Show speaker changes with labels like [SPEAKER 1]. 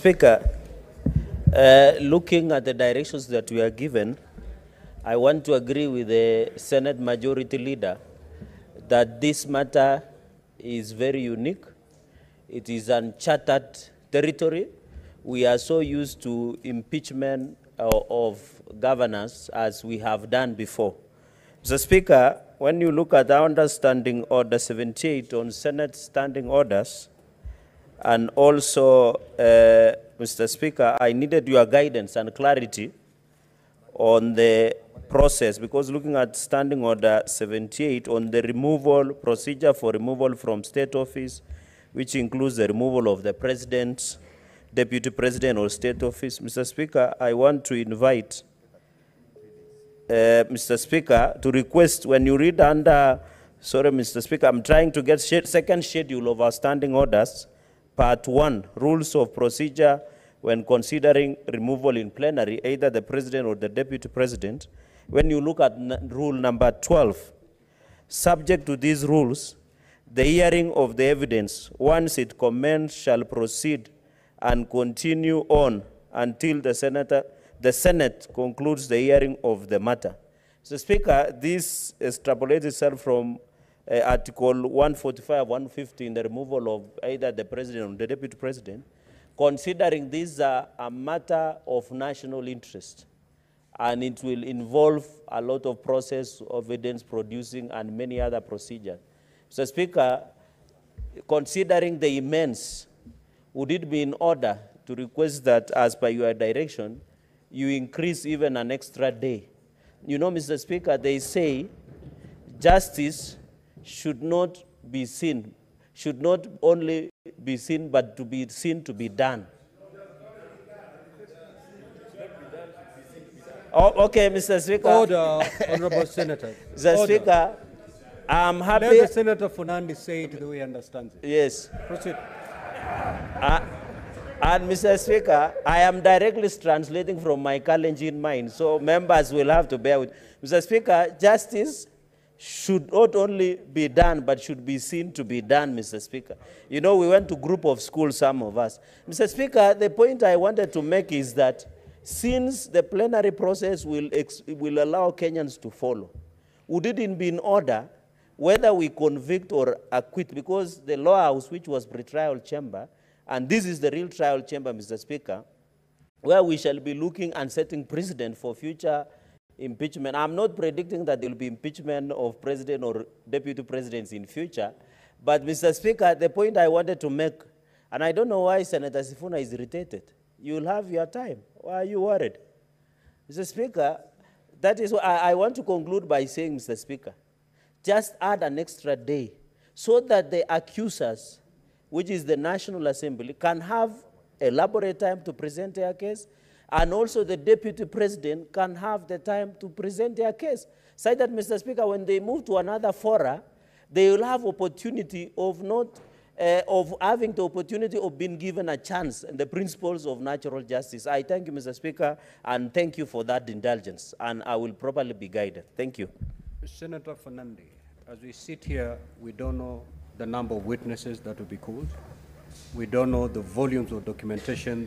[SPEAKER 1] Speaker, looking at the directions that we are given, I want to agree with the Senate Majority Leader that this matter is very unique. It is uncharted territory. We are so used to impeachment of governors as we have done before. Mr. Speaker, when you look at our understanding Order 78 on Senate standing orders, and also, Mr. Speaker, I needed your guidance and clarity on the process, because looking at Standing Order 78 on the removal procedure for removal from state office, which includes the removal of the president, deputy president, or state office. Mr. Speaker, I want to invite Mr. Speaker to request, when you read under, sorry, Mr. Speaker, I'm trying to get second schedule of our standing orders, Part 1, Rules of Procedure when considering removal in plenary, either the president or the deputy president. When you look at rule number 12, subject to these rules, the hearing of the evidence, once it commenced, shall proceed and continue on until the Senate concludes the hearing of the matter. So, Speaker, this extrapolates itself from Article 145, 150 in the removal of either the president or the deputy president, considering this a matter of national interest, and it will involve a lot of process of evidence producing and many other procedures. So, Speaker, considering the immense, would it be in order to request that, as per your direction, you increase even an extra day? You know, Mr. Speaker, they say justice should not be seen, should not only be seen, but to be seen to be done. Oh, okay, Mr. Speaker.
[SPEAKER 2] Order, Honorable Senator.
[SPEAKER 1] Mr.
[SPEAKER 2] Order.
[SPEAKER 1] Speaker, I'm happy.
[SPEAKER 2] Let the Senator Funandi say it the way he understands it.
[SPEAKER 1] Yes.
[SPEAKER 2] Proceed.
[SPEAKER 1] And Mr. Speaker, I am directly translating from my Kalenjin mind, so members will have to bear with. Mr. Speaker, justice should not only be done, but should be seen to be done, Mr. Speaker. You know, we went to group of schools, some of us. Mr. Speaker, the point I wanted to make is that since the plenary process will allow Kenyans to follow, would it be in order whether we convict or acquit, because the law house, which was pre-trial chamber, and this is the real trial chamber, Mr. Speaker, where we shall be looking and setting precedent for future impeachment. I'm not predicting that there will be impeachment of president or deputy presidents in future, but Mr. Speaker, the point I wanted to make, and I don't know why Senator Sifuna is irritated. You'll have your time. Why are you worried? Mr. Speaker, that is what I want to conclude by saying, Mr. Speaker, just add an extra day so that the accusers, which is the National Assembly, can have elaborate time to present their case, and also the deputy president can have the time to present their case. So that, Mr. Speaker, when they move to another fora, they will have opportunity of having the opportunity of being given a chance and the principles of natural justice. I thank you, Mr. Speaker, and thank you for that indulgence, and I will properly be guided. Thank you.
[SPEAKER 2] Senator Funandi, as we sit here, we don't know the number of witnesses that will be called. We don't know the volumes of documentation